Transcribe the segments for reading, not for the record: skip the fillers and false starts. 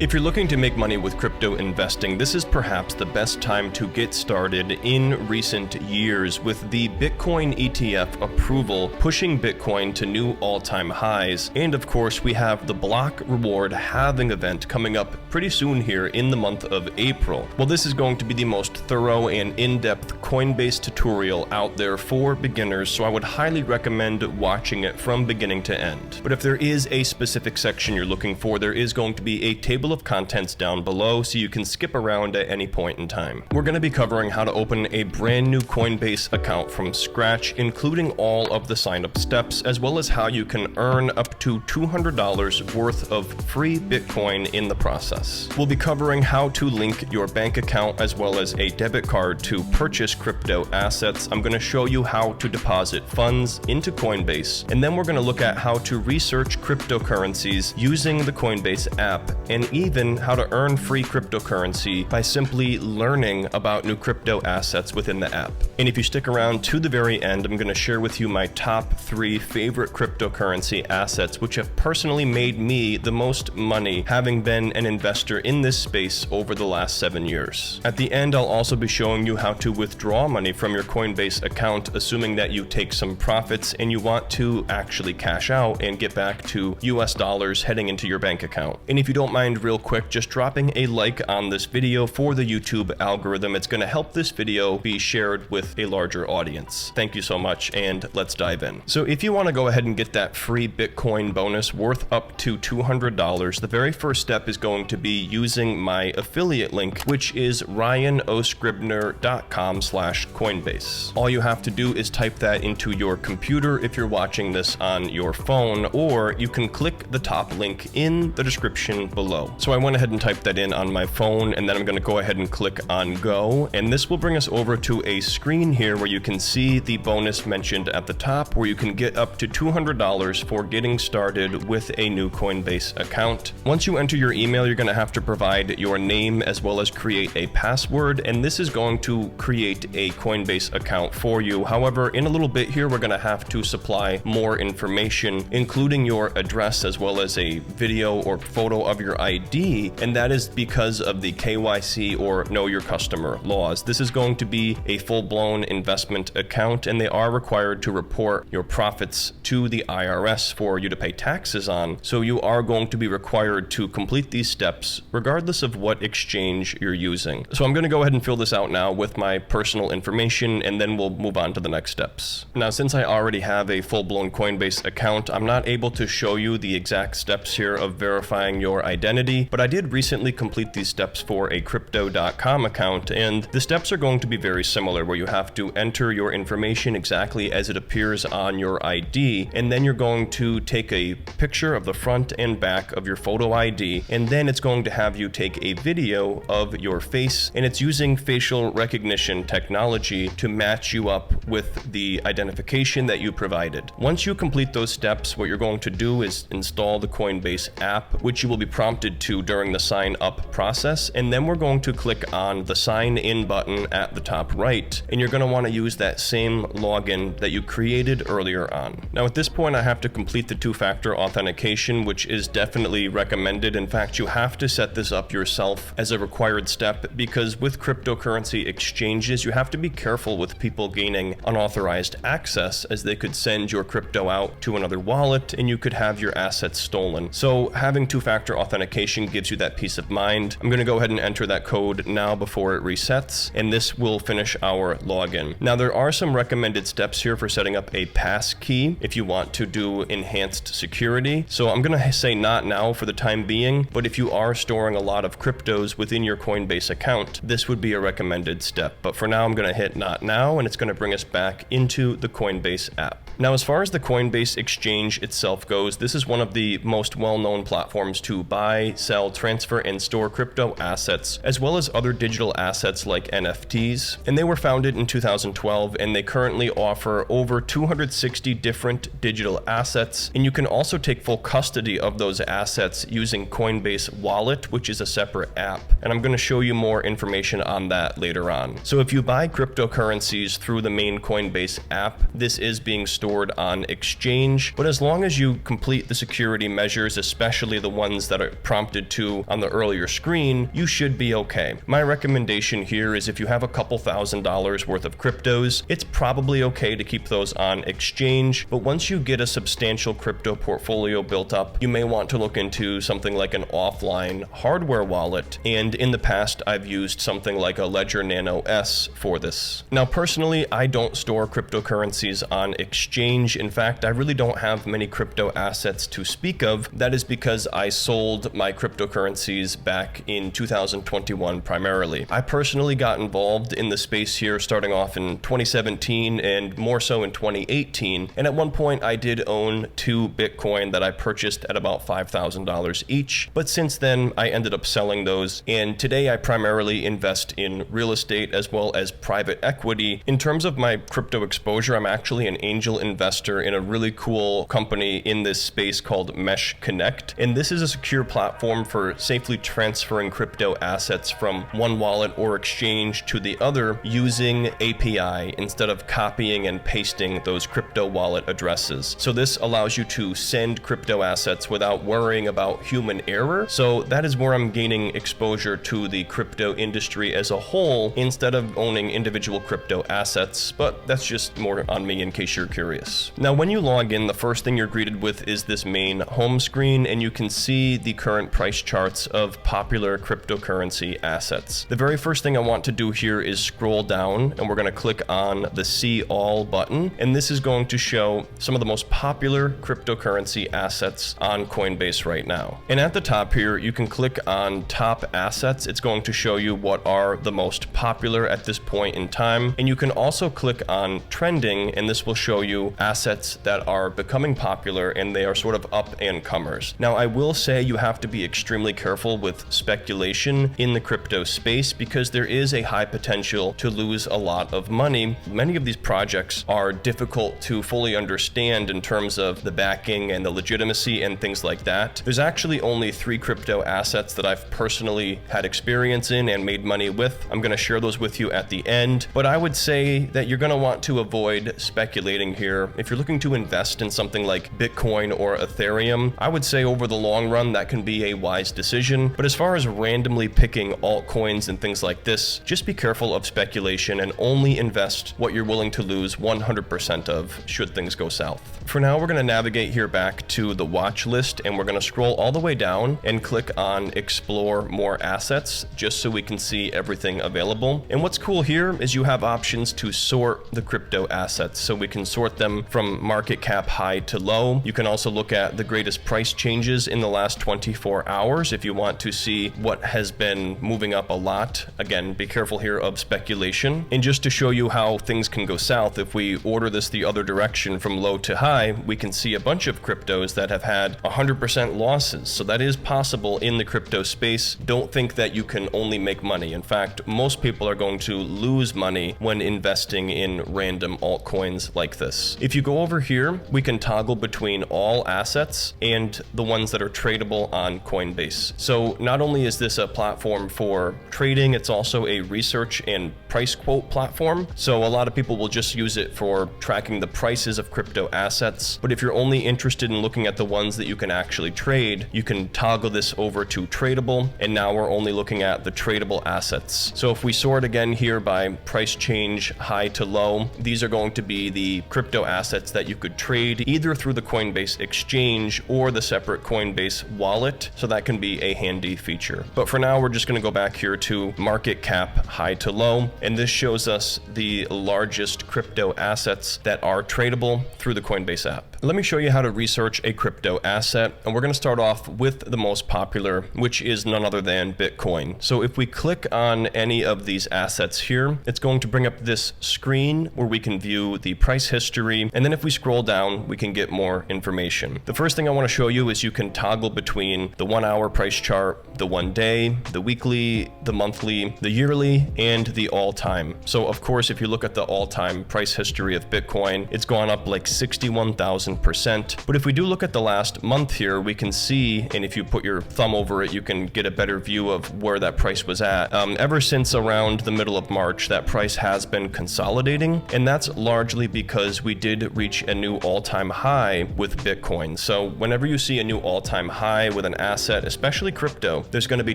If you're looking to make money with crypto investing, this is perhaps the best time to get started in recent years, with the Bitcoin ETF approval pushing Bitcoin to new all-time highs. And of course, we have the block reward halving event coming up pretty soon here in the month of April. Well, this is going to be the most thorough and in-depth Coinbase tutorial out there for beginners, so I would highly recommend watching it from beginning to end. But if there is a specific section you're looking for, there is going to be a table of contents down below, so you can skip around at any point in time. We're going to be covering how to open a brand new Coinbase account from scratch, including all of the sign-up steps, as well as how you can earn up to $200 worth of free Bitcoin in the process. We'll be covering how to link your bank account as well as a debit card to purchase crypto assets. I'm going to show you how to deposit funds into Coinbase, and then we're going to look at how to research cryptocurrencies using the Coinbase app, and even how to earn free cryptocurrency by simply learning about new crypto assets within the app. And if you stick around to the very end, I'm going to share with you my top 3 favorite cryptocurrency assets which have personally made me the most money, having been an investor in this space over the last 7 years. At the end, I'll also be showing you how to withdraw money from your Coinbase account, assuming that you take some profits and you want to actually cash out and get back to US dollars heading into your bank account. And if you don't mind, real quick, just dropping a like on this video for the YouTube algorithm. It's going to help this video be shared with a larger audience. Thank you so much, and let's dive in. So if you want to go ahead and get that free Bitcoin bonus worth up to $200, the very first step is going to be using my affiliate link, which is ryanoscribner.com/Coinbase. All you have to do is type that into your computer if you're watching this on your phone, or you can click the top link in the description below. So I went ahead and typed that in on my phone, and then I'm going to go ahead and click on go, and this will bring us over to a screen here where you can see the bonus mentioned at the top, where you can get up to $200 for getting started with a new Coinbase account. Once you enter your email, you're going to have to provide your name as well as create a password, and this is going to create a Coinbase account for you. However, in a little bit here, we're going to have to supply more information, including your address as well as a video or photo of your ID, and that is because of the KYC or Know Your Customer laws. This is going to be a full-blown investment account, and they are required to report your profits to the IRS for you to pay taxes on. So you are going to be required to complete these steps regardless of what exchange you're using. So I'm going to go ahead and fill this out now with my personal information, and then we'll move on to the next steps. Now, since I already have a full-blown Coinbase account, I'm not able to show you the exact steps here of verifying your identity, but I did recently complete these steps for a Crypto.com account, and the steps are going to be very similar, where you have to enter your information exactly as it appears on your ID, and then you're going to take a picture of the front and back of your photo ID, and then it's going to have you take a video of your face, and it's using facial recognition technology to match you up with the identification that you provided. Once you complete those steps, what you're going to do is install the Coinbase app, which you will be prompted to during the sign up process, and then we're going to click on the sign in button at the top right, and you're going to want to use that same login that you created earlier on. Now at this point, I have to complete the 2-factor authentication, which is definitely recommended. In fact, you have to set this up yourself as a required step, because with cryptocurrency exchanges, you have to be careful with people gaining unauthorized access, as they could send your crypto out to another wallet and you could have your assets stolen. So having 2-factor authentication gives you that peace of mind. I'm going to go ahead and enter that code now before it resets, and this will finish our login. Now, there are some recommended steps here for setting up a pass key if you want to do enhanced security. So I'm going to say not now for the time being, but if you are storing a lot of cryptos within your Coinbase account, this would be a recommended step. But for now, I'm going to hit not now, and it's going to bring us back into the Coinbase app. Now, as far as the Coinbase exchange itself goes, this is one of the most well-known platforms to buy, sell, transfer, and store crypto assets, as well as other digital assets like NFTs. And they were founded in 2012, and they currently offer over 260 different digital assets. And you can also take full custody of those assets using Coinbase Wallet, which is a separate app. And I'm going to show you more information on that later on. So if you buy cryptocurrencies through the main Coinbase app, this is being stored stored on exchange, but as long as you complete the security measures, especially the ones that are prompted to on the earlier screen, you should be okay. My recommendation here is if you have a couple $1,000s worth of cryptos, it's probably okay to keep those on exchange, but once you get a substantial crypto portfolio built up, you may want to look into something like an offline hardware wallet, and in the past I've used something like a Ledger Nano S for this. Now personally, I don't store cryptocurrencies on exchange. In fact, I really don't have many crypto assets to speak of. That is because I sold my cryptocurrencies back in 2021 primarily. I personally got involved in the space here starting off in 2017 and more so in 2018, and at one point I did own 2 Bitcoin that I purchased at about $5,000 each, but since then I ended up selling those, and today I primarily invest in real estate as well as private equity. In terms of my crypto exposure, I'm actually an angel investor in a really cool company in this space called Mesh Connect, and this is a secure platform for safely transferring crypto assets from one wallet or exchange to the other using API instead of copying and pasting those crypto wallet addresses. So this allows you to send crypto assets without worrying about human error. So that is where I'm gaining exposure to the crypto industry as a whole instead of owning individual crypto assets, but that's just more on me in case you're curious. Now, when you log in, the first thing you're greeted with is this main home screen, and you can see the current price charts of popular cryptocurrency assets. The very first thing I want to do here is scroll down, and we're going to click on the See All button, and this is going to show some of the most popular cryptocurrency assets on Coinbase right now. And at the top here, you can click on Top Assets. It's going to show you what are the most popular at this point in time, and you can also click on Trending, and this will show you assets that are becoming popular and they are sort of up and comers. Now, I will say you have to be extremely careful with speculation in the crypto space because there is a high potential to lose a lot of money. Many of these projects are difficult to fully understand in terms of the backing and the legitimacy and things like that. There's actually only 3 crypto assets that I've personally had experience in and made money with. I'm going to share those with you at the end, but I would say that you're going to want to avoid speculating here. If you're looking to invest in something like Bitcoin or Ethereum, I would say over the long run that can be a wise decision, but as far as randomly picking altcoins and things like this, just be careful of speculation and only invest what you're willing to lose 100% of should things go south. For now, we're going to navigate here back to the watch list, and we're going to scroll all the way down and click on Explore More Assets just so we can see everything available. And what's cool here is you have options to sort the crypto assets, so we can sort them from market cap high to low. You can also look at the greatest price changes in the last 24 hours if you want to see what has been moving up a lot. Again, be careful here of speculation. And just to show you how things can go south, if we order this the other direction from low to high, we can see a bunch of cryptos that have had 100% losses. So that is possible in the crypto space. Don't think that you can only make money. In fact, most people are going to lose money when investing in random altcoins like this. If you go over here, we can toggle between all assets and the ones that are tradable on Coinbase. So not only is this a platform for trading, it's also a research and price quote platform. So a lot of people will just use it for tracking the prices of crypto assets. But if you're only interested in looking at the ones that you can actually trade, you can toggle this over to tradable. And now we're only looking at the tradable assets. So if we sort again here by price change high to low, these are going to be the crypto assets that you could trade either through the Coinbase exchange or the separate Coinbase wallet. So that can be a handy feature. But for now, we're just going to go back here to market cap high to low. And this shows us the largest crypto assets that are tradable through the Coinbase app. Let me show you how to research a crypto asset, and we're going to start off with the most popular, which is none other than Bitcoin. So if we click on any of these assets here, it's going to bring up this screen where we can view the price history, and then if we scroll down, we can get more information. The first thing I want to show you is you can toggle between the 1 hour price chart, the 1 day, the weekly, the monthly, the yearly, and the all-time. So of course, if you look at the all-time price history of Bitcoin, it's gone up like 61,000 1,000%. But if we do look at the last month here, we can see, and if you put your thumb over it, you can get a better view of where that price was at. Ever since around the middle of March, that price has been consolidating, and that's largely because we did reach a new all-time high with Bitcoin. So whenever you see a new all-time high with an asset, especially crypto, there's going to be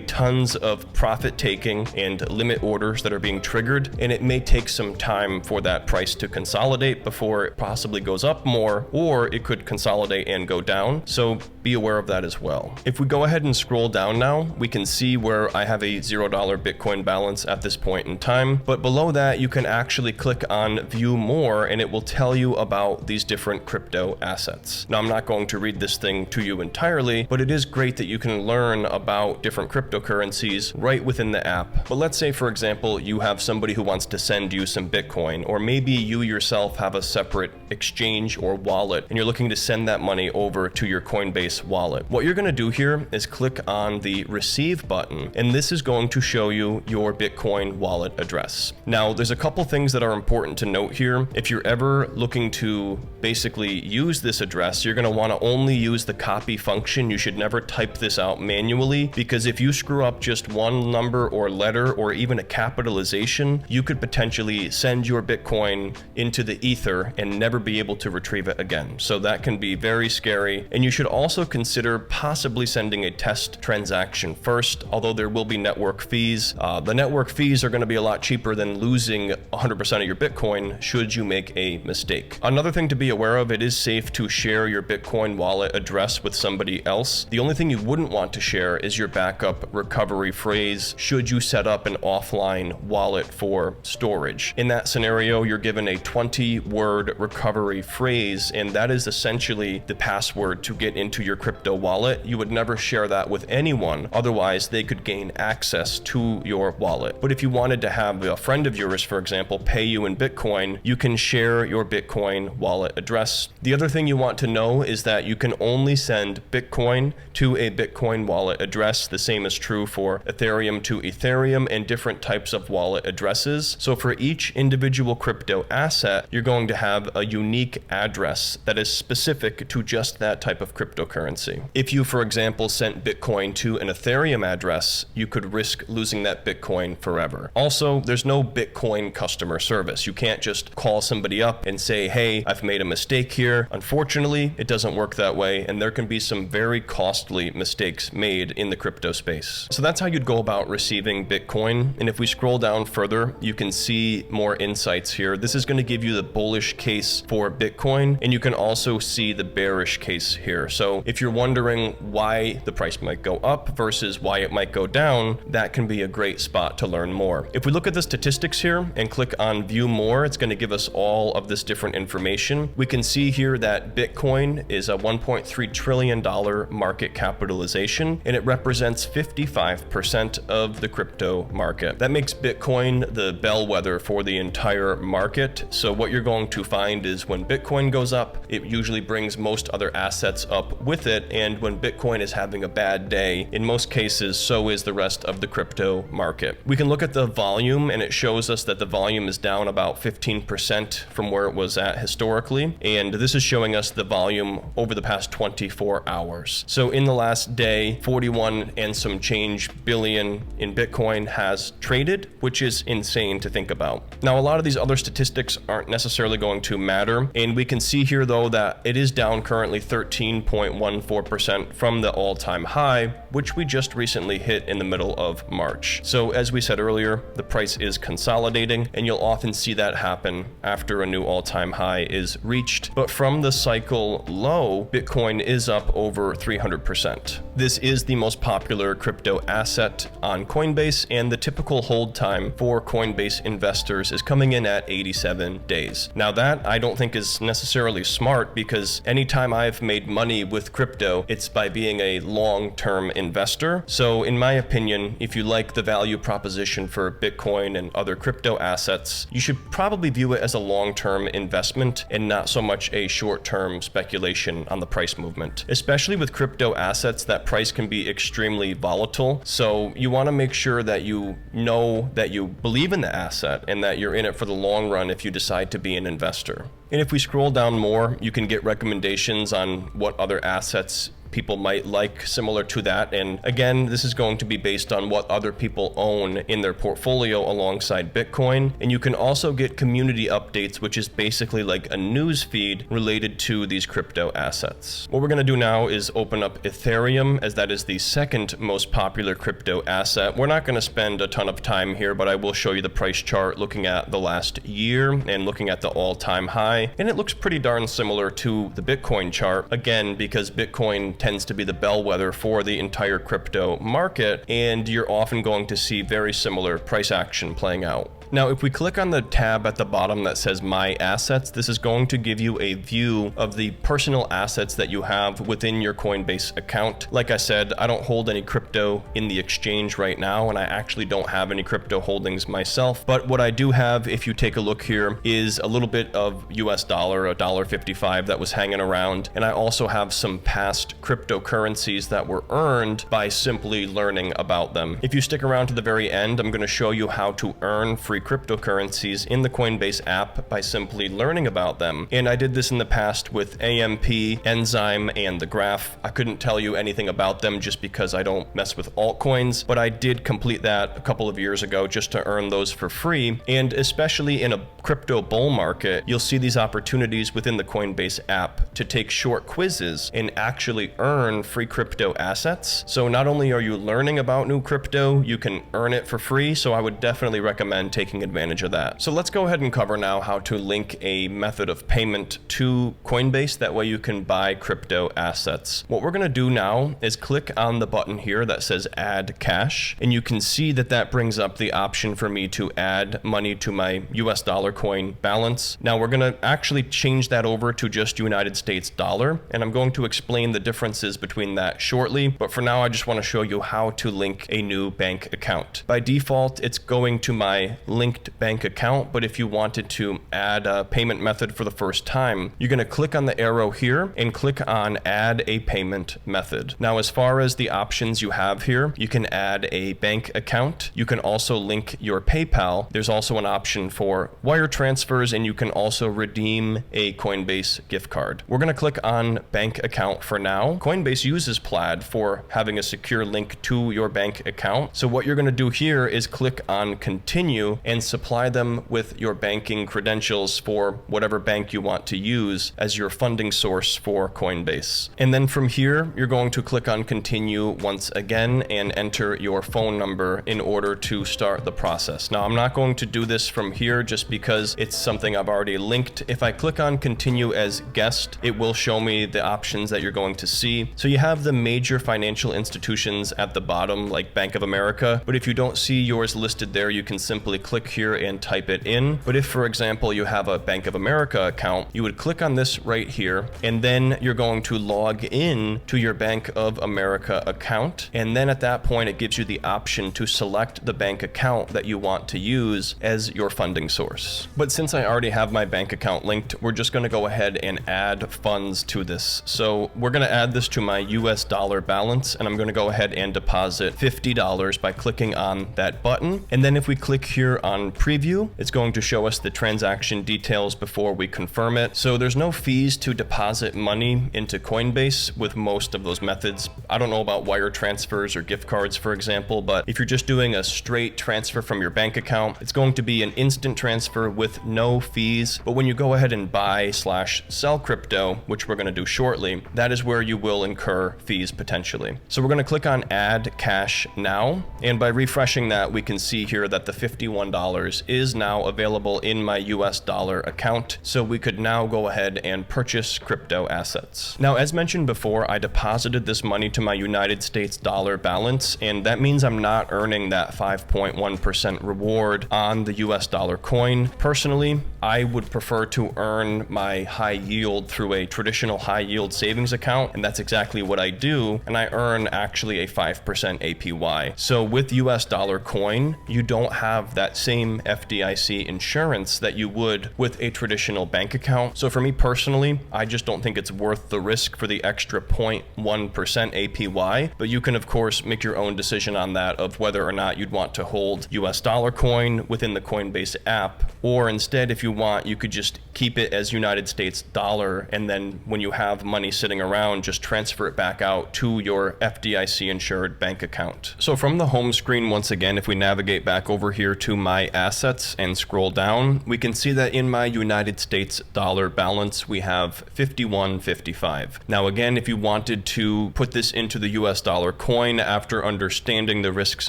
tons of profit taking and limit orders that are being triggered, and it may take some time for that price to consolidate before it possibly goes up more, or it could consolidate and go down. So be aware of that as well. If we go ahead and scroll down now, we can see where I have a $0 Bitcoin balance at this point in time. But below that, you can actually click on View More, and it will tell you about these different crypto assets. Now, I'm not going to read this thing to you entirely, but it is great that you can learn about different cryptocurrencies right within the app. But let's say, for example, you have somebody who wants to send you some Bitcoin, or maybe you yourself have a separate exchange or wallet, and you're looking to send that money over to your Coinbase wallet. What you're going to do here is click on the Receive button, and this is going to show you your Bitcoin wallet address. Now, there's a couple things that are important to note here. If you're ever looking to basically use this address, you're going to want to only use the copy function. You should never type this out manually, because if you screw up just one number or letter or even a capitalization, you could potentially send your Bitcoin into the ether and never be able to retrieve it again. So that can be very scary. And you should also consider possibly sending a test transaction first, although there will be network fees. The network fees are going to be a lot cheaper than losing 100% of your Bitcoin should you make a mistake. Another thing to be aware of, it is safe to share your Bitcoin wallet address with somebody else. The only thing you wouldn't want to share is your backup recovery phrase should you set up an offline wallet for storage. In that scenario, you're given a 20-word recovery phrase, and that is essentially the password to get into your crypto wallet. You would never share that with anyone, otherwise they could gain access to your wallet. But if you wanted to have a friend of yours, for example, pay you in Bitcoin, you can share your Bitcoin wallet address. The other thing you want to know is that you can only send Bitcoin to a Bitcoin wallet address. The same is true for Ethereum to Ethereum and different types of wallet addresses. So for each individual crypto asset, you're going to have a unique address that is specific to just that type of cryptocurrency. If you, for example, sent Bitcoin to an Ethereum address, you could risk losing that Bitcoin forever. Also, there's no Bitcoin customer service. You can't just call somebody up and say, hey, I've made a mistake here. Unfortunately, it doesn't work that way, and there can be some very costly mistakes made in the crypto space. So that's how you'd go about receiving Bitcoin. And if we scroll down further, you can see more insights here. This is going to give you the bullish case for Bitcoin, and you can also see the bearish case here. So if you're wondering why the price might go up versus why it might go down, that can be a great spot to learn more. If we look at the statistics here and click on View More, it's going to give us all of this different information. We can see here that Bitcoin is a $1.3 trillion market capitalization, and it represents 55% of the crypto market. That makes Bitcoin the bellwether for the entire market. So what you're going to find is when Bitcoin goes up, it usually brings most other assets up with it. And when Bitcoin is having a bad day, in most cases, so is the rest of the crypto market. We can look at the volume, and it shows us that the volume is down about 15% from where it was at historically. And this is showing us the volume over the past 24 hours. So in the last day, 41 and some change billion in Bitcoin has traded, which is insane to think about. Now, a lot of these other statistics aren't necessarily going to matter. And we can see here, though, that it is down currently 13.14% from the all-time high, which we just recently hit in the middle of March. So as we said earlier, the price is consolidating, and you'll often see that happen after a new all-time high is reached. But from the cycle low, Bitcoin is up over 300%. This is the most popular crypto asset on Coinbase, and the typical hold time for Coinbase investors is coming in at 87 days. Now that I don't think is necessarily smart, because anytime I've made money with crypto, it's by being a long-term investor. So in my opinion, if you like the value proposition for Bitcoin and other crypto assets, you should probably view it as a long-term investment and not so much a short-term speculation on the price movement. Especially with crypto assets, that price can be extremely volatile. So you want to make sure that you know that you believe in the asset and that you're in it for the long run if you decide to be an investor. And if we scroll down more, you can get recommendations on what other assets people might like similar to that. And again, this is going to be based on what other people own in their portfolio alongside Bitcoin. And you can also get community updates, which is basically like a news feed related to these crypto assets. What we're going to do now is open up Ethereum, as that is the second most popular crypto asset. We're not going to spend a ton of time here, but I will show you the price chart looking at the last year and looking at the all-time high. And it looks pretty darn similar to the Bitcoin chart, again, because Bitcoin tends to be the bellwether for the entire crypto market, and you're often going to see very similar price action playing out. Now, if we click on the tab at the bottom that says My Assets, this is going to give you a view of the personal assets that you have within your Coinbase account. Like I said, I don't hold any crypto in the exchange right now, and I actually don't have any crypto holdings myself. But what I do have, if you take a look here, is a little bit of US dollar, $1.55 that was hanging around. And I also have some past cryptocurrencies that were earned by simply learning about them. If you stick around to the very end, I'm going to show you how to earn free cryptocurrencies in the Coinbase app by simply learning about them. And I did this in the past with AMP, Enzyme, and the Graph. I couldn't tell you anything about them just because I don't mess with altcoins, but I did complete that a couple of years ago just to earn those for free. And especially in a crypto bull market, you'll see these opportunities within the Coinbase app to take short quizzes and actually earn free crypto assets. So not only are you learning about new crypto, you can earn it for free. So I would definitely recommend taking advantage of that. So let's go ahead and cover now how to link a method of payment to Coinbase. That way you can buy crypto assets. What we're going to do now is click on the button here that says Add Cash, and you can see that that brings up the option for me to add money to my US dollar coin balance. Now we're going to actually change that over to just United States dollar, and I'm going to explain the differences between that shortly. But for now, I just want to show you how to link a new bank account. By default, it's going to my linked bank account, but if you wanted to add a payment method for the first time, you're going to click on the arrow here and click on Add a Payment Method. Now, as far as the options you have here, you can add a bank account. You can also link your PayPal. There's also an option for wire transfers, and you can also redeem a Coinbase gift card. We're going to click on bank account for now. Coinbase uses Plaid for having a secure link to your bank account. So what you're going to do here is click on Continue and supply them with your banking credentials for whatever bank you want to use as your funding source for Coinbase. And then from here, you're going to click on Continue once again and enter your phone number in order to start the process. Now, I'm not going to do this from here just because it's something I've already linked. If I click on Continue as guest, it will show me the options that you're going to see. So you have the major financial institutions at the bottom, like Bank of America. But if you don't see yours listed there, you can simply click here and type it in. But if, for example, you have a Bank of America account, you would click on this right here, and then you're going to log in to your Bank of America account. And then at that point, it gives you the option to select the bank account that you want to use as your funding source. But since I already have my bank account linked, we're just going to go ahead and add funds to this. So we're going to add this to my US dollar balance, and I'm going to go ahead and deposit $50 by clicking on that button. And then if we click here on preview, it's going to show us the transaction details before we confirm it. So there's no fees to deposit money into Coinbase with most of those methods. I don't know about wire transfers or gift cards, for example, but if you're just doing a straight transfer from your bank account, it's going to be an instant transfer with no fees. But when you go ahead and buy/sell crypto, which we're going to do shortly, that is where you will incur fees potentially. So we're going to click on Add Cash Now, and by refreshing that, we can see here that the $51 is now available in my US dollar account. So we could now go ahead and purchase crypto assets. Now, as mentioned before, I deposited this money to my United States dollar balance, and that means I'm not earning that 5.1% reward on the US dollar coin. Personally, I would prefer to earn my high yield through a traditional high yield savings account, and that's exactly what I do, and I earn actually a 5% APY. So with US dollar coin, you don't have that same FDIC insurance that you would with a traditional bank account. So for me personally, I just don't think it's worth the risk for the extra 0.1% APY, but you can of course make your own decision on that of whether or not you'd want to hold US dollar coin within the Coinbase app, or instead if you want, you could just keep it as United States dollar, and then when you have money sitting around, just transfer it back out to your FDIC insured bank account. So from the home screen, once again, if we navigate back over here to my assets and scroll down, we can see that in my United States dollar balance, we have 51.55. Now again, if you wanted to put this into the US dollar coin after understanding the risks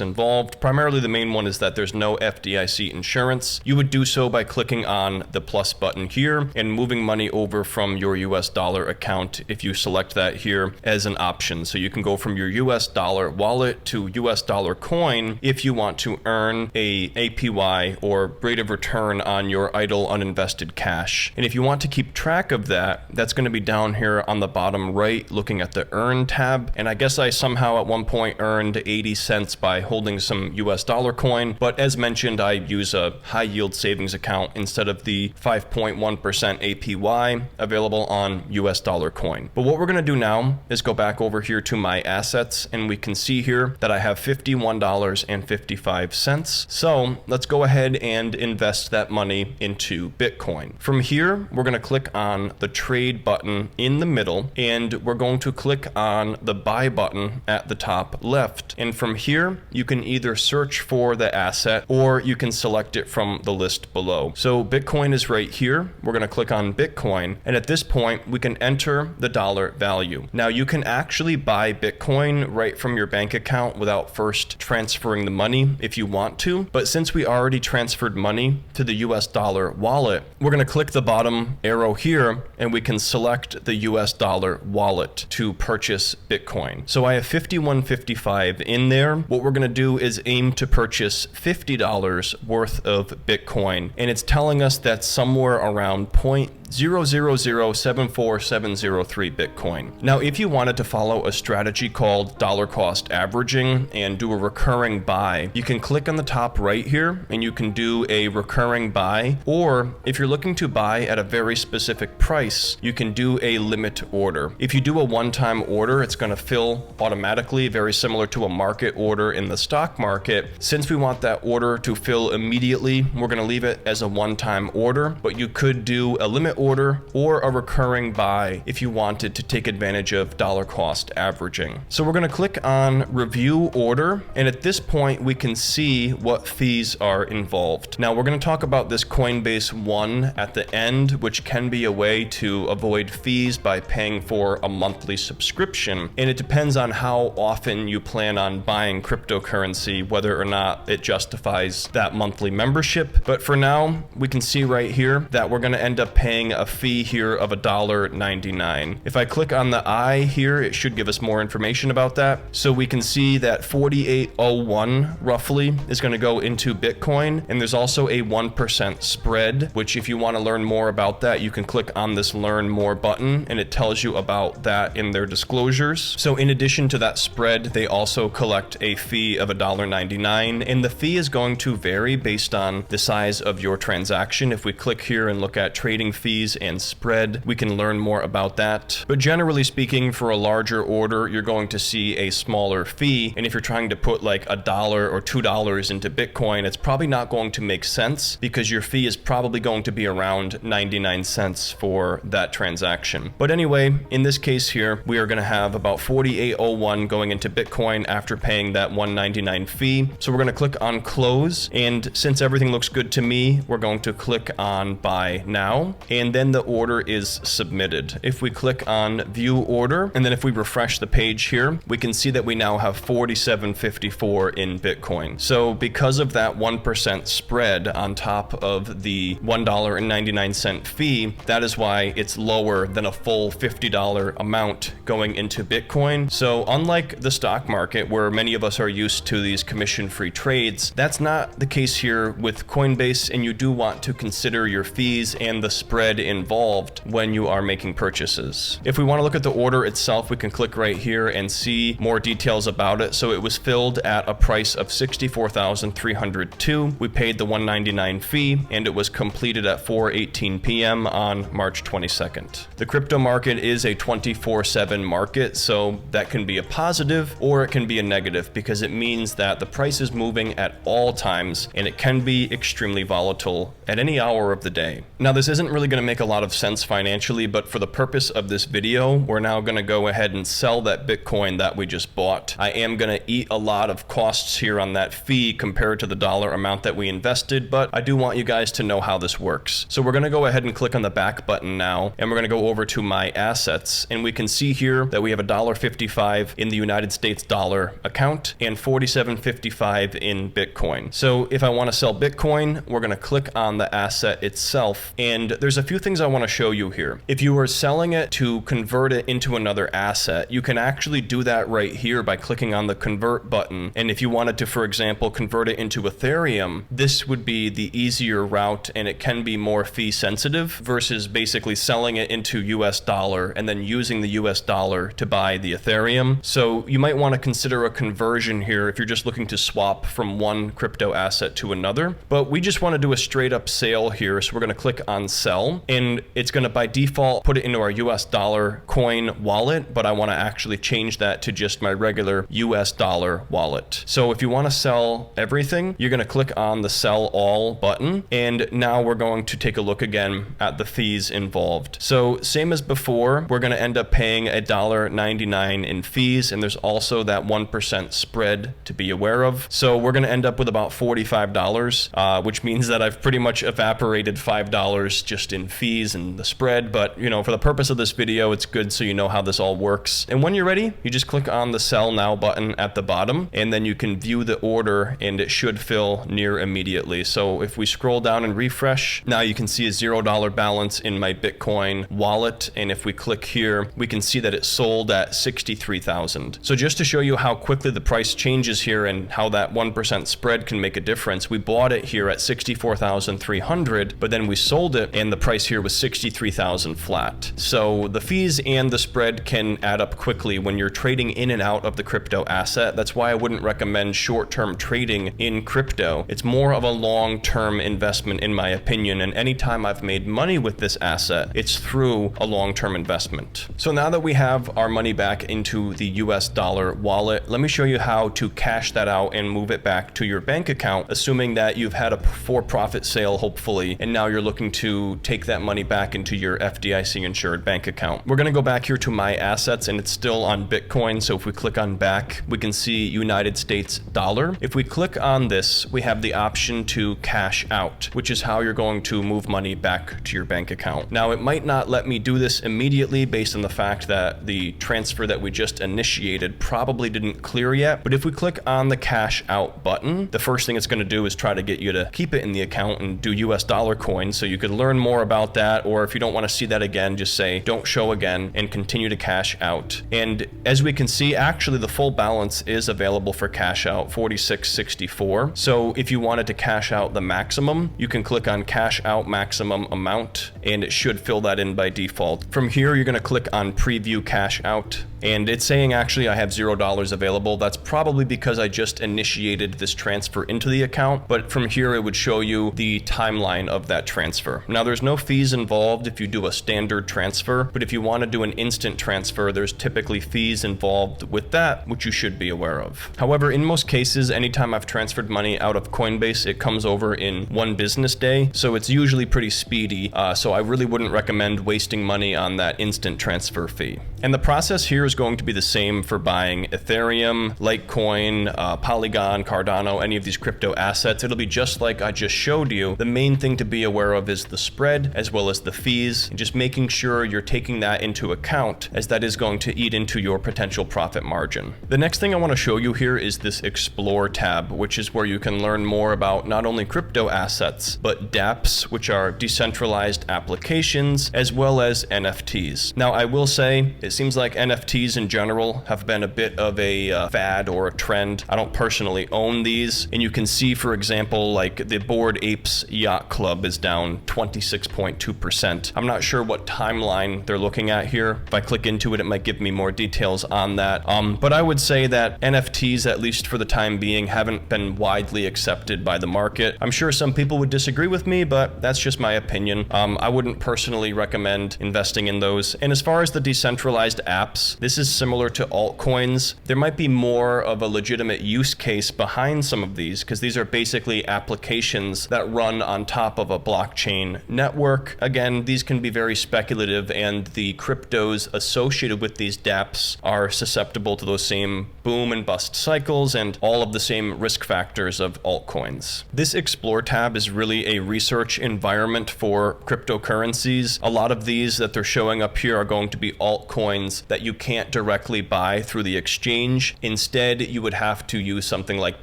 involved, primarily the main one is that there's no FDIC insurance, you would do so by clicking on the plus button here and moving money over from your US dollar account if you select that here as an option. So you can go from your US dollar wallet to US dollar coin if you want to earn a APY or rate of return on your idle uninvested cash. And if you want to keep track of that, that's going to be down here on the bottom right looking at the earn tab. And I guess I somehow at one point earned 80 cents by holding some US dollar coin, but as mentioned, I use a high yield savings account instead of the 5.1% APY available on US dollar coin. But what we're going to do now is go back over here to my assets, and we can see here that I have $51.55. So let's go ahead and invest that money into Bitcoin. From here, we're going to click on the trade button in the middle, and we're going to click on the buy button at the top left. And from here, you can either search for the asset or you can select it from the list below. So Bitcoin is right here. We're going to click on Bitcoin, and at this point we can enter the dollar value. Now you can actually buy Bitcoin right from your bank account without first transferring the money if you want to, but since we already transferred money to the US dollar wallet, we're going to click the bottom arrow here and we can select the US dollar wallet to purchase Bitcoin. So I have 51.55 in there. What we're going to do is aim to purchase $50 worth of Bitcoin, and it's telling us that somewhere around 0.00074,703 Bitcoin. Now, if you wanted to follow a strategy called dollar cost averaging and do a recurring buy, you can click on the top right here and you can do a recurring buy, or if you're looking to buy at a very specific price, you can do a limit order. If you do a one-time order, it's going to fill automatically, very similar to a market order in the stock market. Since we want that order to fill immediately, we're going to leave it as a one-time order, but you could do a limit order or a recurring buy if you wanted to take advantage of dollar cost averaging. So we're going to click on review order, and at this point we can see what fees are involved. Now we're going to talk about this Coinbase One at the end, which can be a way to avoid fees by paying for a monthly subscription, and it depends on how often you plan on buying cryptocurrency whether or not it justifies that monthly membership. But for now, we can see right here that we're going to end up paying a fee here of $1.99. If I click on the I here, it should give us more information about that. So we can see that 4801 roughly is going to go into Bitcoin, and there's also a 1% spread, which if you want to learn more about that, you can click on this learn more button and it tells you about that in their disclosures. So in addition to that spread, they also collect a fee of $1.99, and the fee is going to vary based on the size of your transaction. If we click here and look at trading fees and spread, we can learn more about that. But generally speaking, for a larger order, you're going to see a smaller fee. And if you're trying to put like $1 or $2 into Bitcoin, it's probably not going to make sense because your fee is probably going to be around 99 cents for that transaction. But anyway, in this case here, we are going to have about 4801 going into Bitcoin after paying that $1.99 fee. So we're going to click on close. And since everything looks good to me, we're going to click on buy now. And and then the order is submitted. If we click on view order, and then if we refresh the page here, we can see that we now have 47.54 in Bitcoin. So because of that 1% spread on top of the $1.99 fee, that is why it's lower than a full $50 amount going into Bitcoin. So unlike the stock market, where many of us are used to these commission-free trades, that's not the case here with Coinbase, and you do want to consider your fees and the spread involved when you are making purchases. If we want to look at the order itself, we can click right here and see more details about it. So it was filled at a price of $64,302. We paid the $199 fee, and it was completed at 4:18 p.m. on March 22nd. The crypto market is a 24/7 market, so that can be a positive or it can be a negative, because it means that the price is moving at all times, and it can be extremely volatile at any hour of the day. Now, this isn't really going to make a lot of sense financially, but for the purpose of this video, we're now going to go ahead and sell that Bitcoin that we just bought. I am going to eat a lot of costs here on that fee compared to the dollar amount that we invested, but I do want you guys to know how this works. So we're going to go ahead and click on the back button now, and we're going to go over to my assets, and we can see here that we have $1.55 in the United States dollar account and 47.55 in Bitcoin. So if I want to sell Bitcoin, we're going to click on the asset itself, and there's a few things I want to show you here. If you are selling it to convert it into another asset, you can actually do that right here by clicking on the convert button. And if you wanted to, for example, convert it into Ethereum, this would be the easier route, and it can be more fee sensitive versus basically selling it into US dollar and then using the US dollar to buy the Ethereum. So you might want to consider a conversion here if you're just looking to swap from one crypto asset to another. But we just want to do a straight up sale here. So we're going to click on sell, and it's going to by default put it into our US dollar coin wallet, but I want to actually change that to just my regular US dollar wallet. So if you want to sell everything, you're going to click on the sell all button, and now we're going to take a look again at the fees involved. So same as before, we're going to end up paying $1.99 in fees, and there's also that 1% spread to be aware of. So we're going to end up with about $45, which means that I've pretty much evaporated $5 just in fees and the spread. But you know, for the purpose of this video, it's good so you know how this all works. And when you're ready, you just click on the sell now button at the bottom, and then you can view the order, and it should fill near immediately. So if we scroll down and refresh, now you can see a $0 balance in my Bitcoin wallet. And if we click here, we can see that it sold at 63,000. So just to show you how quickly the price changes here and how that 1% spread can make a difference, we bought it here at 64,300, but then we sold it and the price here was 63,000 flat. So the fees and the spread can add up quickly when you're trading in and out of the crypto asset. That's why I wouldn't recommend short-term trading in crypto. It's more of a long-term investment in my opinion, and anytime I've made money with this asset, it's through a long-term investment. So now that we have our money back into the US dollar wallet, let me show you how to cash that out and move it back to your bank account, assuming that you've had a for-profit sale, hopefully, and now you're looking to take that money back into your FDIC insured bank account. We're going to go back here to my assets, and it's still on Bitcoin. So if we click on back, we can see United States dollar. If we click on this, we have the option to cash out, which is how you're going to move money back to your bank account. Now, it might not let me do this immediately based on the fact that the transfer that we just initiated probably didn't clear yet. But if we click on the cash out button, the first thing it's going to do is try to get you to keep it in the account and do US dollar coins. So you could learn more about that, or if you don't want to see that again, just say don't show again and continue to cash out. And as we can see, actually the full balance is available for cash out, 46.64. So if you wanted to cash out the maximum, you can click on cash out maximum amount, and it should fill that in by default. From here, you're going to click on preview cash out, and it's saying actually I have $0 available. That's probably because I just initiated this transfer into the account, but from here it would show you the timeline of that transfer. Now, there's no fees involved if you do a standard transfer, but if you want to do an instant transfer, there's typically fees involved with that, which you should be aware of. However, in most cases, anytime I've transferred money out of Coinbase, it comes over in one business day, so it's usually pretty speedy. So I really wouldn't recommend wasting money on that instant transfer fee. And the process here is going to be the same for buying Ethereum, Litecoin, Polygon, Cardano, any of these crypto assets. It'll be just like I just showed you. The main thing to be aware of is the spread as well as the fees, and just making sure you're taking that into account, as that is going to eat into your potential profit margin. The next thing I want to show you here is this Explore tab, which is where you can learn more about not only crypto assets, but dApps, which are decentralized applications, as well as NFTs. Now, I will say, it seems like NFTs in general have been a bit of a fad or a trend. I don't personally own these, and you can see, for example, like the Bored Apes Yacht Club is down 26.2%. I'm not sure what timeline they're looking at here. If I click into it, it might give me more details on that. But I would say that NFTs, at least for the time being, haven't been widely accepted by the market. I'm sure some people would disagree with me, but that's just my opinion. I wouldn't personally recommend investing in those. And as far as the decentralized apps, this is similar to altcoins. There might be more of a legitimate use case behind some of these, because these are basically applications that run on top of a blockchain network. Again, these can be very speculative, and the cryptos associated with these dApps are susceptible to those same boom and bust cycles and all of the same risk factors of altcoins. This Explore tab is really a research environment for cryptocurrencies. A lot of these that they're showing up here are going to be altcoins that you can't directly buy through the exchange. Instead, you would have to use something like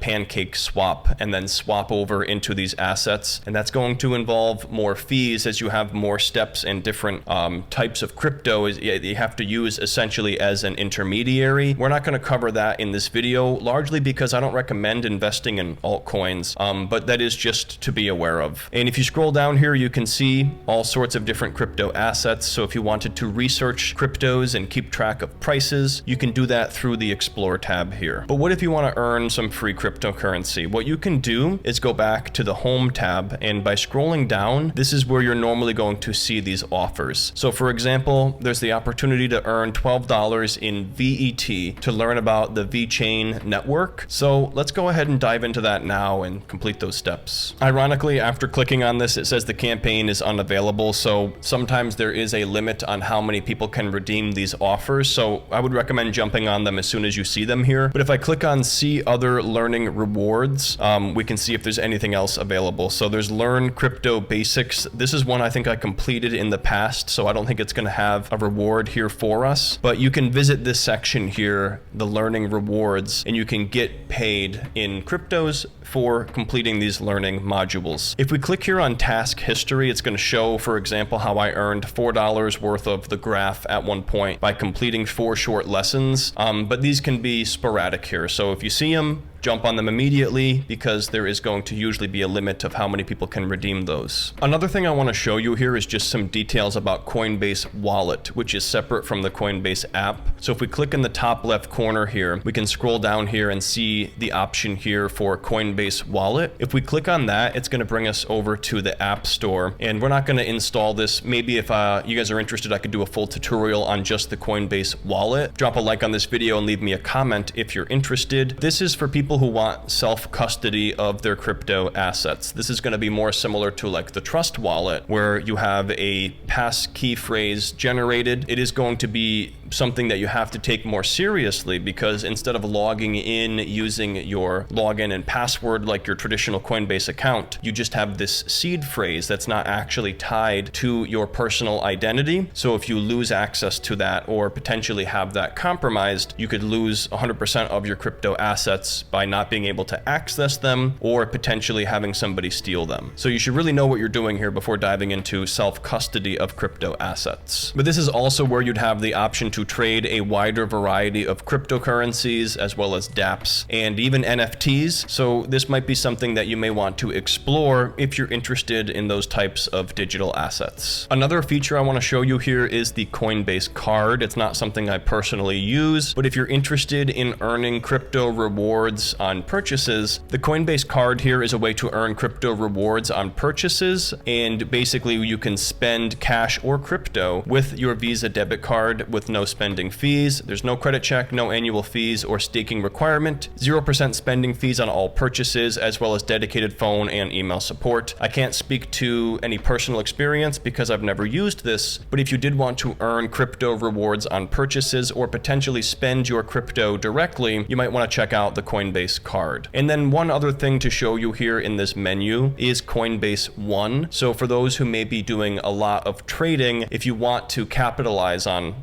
PancakeSwap and then swap over into these assets. And that's going to involve more fees, as you have more steps and different types of crypto you have to use essentially as an intermediary. We're not going to cover that in this video, largely because I don't recommend investing in altcoins, but that is just to be aware of. And if you scroll down here, you can see all sorts of different crypto assets. So if you wanted to research cryptos and keep track of prices, you can do that through the Explore tab here. But what if you want to earn some free cryptocurrency? What you can do is go back to the Home tab, and by scrolling down, this is where you're normally going to see these offers. So for example, there's the opportunity to earn $12 in VET to learn about the VeChain network. So let's go ahead and dive into that now and complete those steps. Ironically, after clicking on this, it says the campaign is unavailable. So sometimes there is a limit on how many people can redeem these offers. So I would recommend jumping on them as soon as you see them here. But if I click on See Other Learning Rewards, we can see if there's anything else available. So there's Learn Crypto Basics. This is one I think I completed in the past, so I don't think it's going to have a reward here for us. But you can visit this section here, the Learning Rewards, and you can get paid in cryptos for completing these learning modules. If we click here on task history, it's going to show, for example, how I earned $4 worth of the graph at one point by completing 4 short lessons. But these can be sporadic here. So if you see them, jump on them immediately, because there is going to usually be a limit of how many people can redeem those. Another thing I want to show you here is just some details about Coinbase Wallet, which is separate from the Coinbase app. So if we click in the top left corner here, we can scroll down here and see the option here for Coinbase Wallet. If we click on that, it's going to bring us over to the App Store, and we're not going to install this. Maybe if you guys are interested, I could do a full tutorial on just the Coinbase Wallet. Drop a like on this video and leave me a comment if you're interested. This is for people who want self-custody of their crypto assets. This is going to be more similar to like the Trust Wallet, where you have a pass key phrase generated. It is going to be something that you have to take more seriously, because instead of logging in using your login and password like your traditional Coinbase account, you just have this seed phrase that's not actually tied to your personal identity. So if you lose access to that, or potentially have that compromised, you could lose 100% of your crypto assets by not being able to access them, or potentially having somebody steal them. So you should really know what you're doing here before diving into self-custody of crypto assets. But this is also where you'd have the option to trade a wider variety of cryptocurrencies, as well as dApps and even NFTs. So this might be something that you may want to explore if you're interested in those types of digital assets. Another feature I want to show you here is the Coinbase card. It's not something I personally use, but if you're interested in earning crypto rewards on purchases, the Coinbase card here is a way to earn crypto rewards on purchases. And basically you can spend cash or crypto with your Visa debit card with no spending fees. There's no credit check, no annual fees or staking requirement, 0% spending fees on all purchases, as well as dedicated phone and email support. I can't speak to any personal experience because I've never used this, but if you did want to earn crypto rewards on purchases or potentially spend your crypto directly, you might want to check out the Coinbase card. And then one other thing to show you here in this menu is Coinbase One. So for those who may be doing a lot of trading, if you want to capitalize on,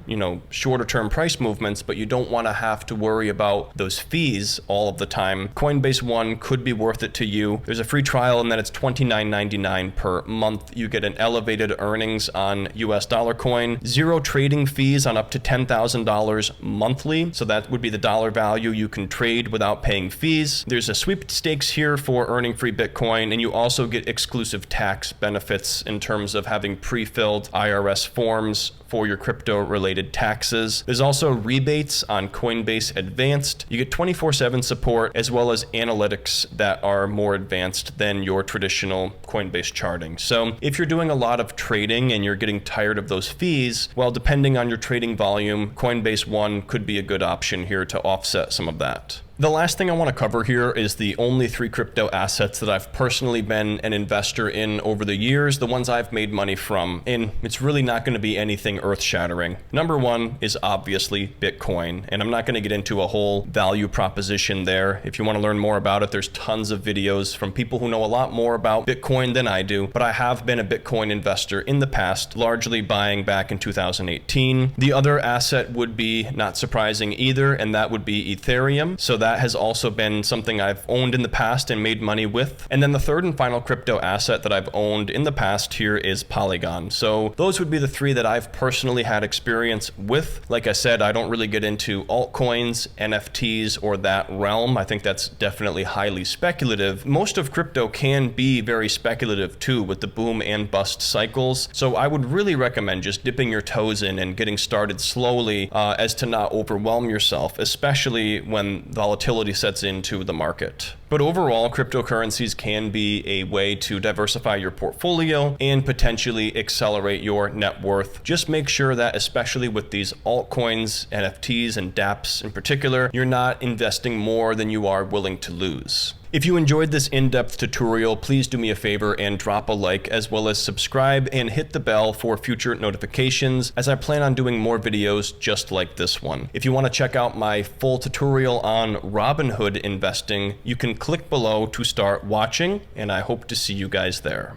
shorter term price movements, but you don't want to have to worry about those fees all of the time, Coinbase One could be worth it to you. There's a free trial and then it's $29.99 per month. You get an elevated earnings on US dollar coin, 0 trading fees on up to $10,000 monthly. So that would be the dollar value you can trade without paying fees. There's a sweepstakes here for earning free Bitcoin, and you also get exclusive tax benefits in terms of having pre-filled IRS forms for your crypto-related taxes. There's also rebates on Coinbase Advanced. You get 24/7 support as well as analytics that are more advanced than your traditional Coinbase charting. So if you're doing a lot of trading and you're getting tired of those fees, well, depending on your trading volume, Coinbase One could be a good option here to offset some of that. The last thing I want to cover here is the only 3 crypto assets that I've personally been an investor in over the years, the ones I've made money from, and it's really not going to be anything earth-shattering. Number 1 is obviously Bitcoin, and I'm not going to get into a whole value proposition there. If you want to learn more about it, there's tons of videos from people who know a lot more about Bitcoin than I do, but I have been a Bitcoin investor in the past, largely buying back in 2018. The other asset would be not surprising either, and that would be Ethereum. So that has also been something I've owned in the past and made money with. And then the third and final crypto asset that I've owned in the past here is Polygon. So those would be the 3 that I've personally had experience with. Like I said, I don't really get into altcoins, NFTs, or that realm. I think that's definitely highly speculative. Most of crypto can be very speculative too, with the boom and bust cycles. So I would really recommend just dipping your toes in and getting started slowly as to not overwhelm yourself, especially when volatility sets into the market. But overall, cryptocurrencies can be a way to diversify your portfolio and potentially accelerate your net worth. Just make sure that, especially with these altcoins, NFTs, and dApps in particular, you're not investing more than you are willing to lose. If you enjoyed this in-depth tutorial, please do me a favor and drop a like, as well as subscribe and hit the bell for future notifications, as I plan on doing more videos just like this one. If you want to check out my full tutorial on Robinhood investing, you can click below to start watching, and I hope to see you guys there.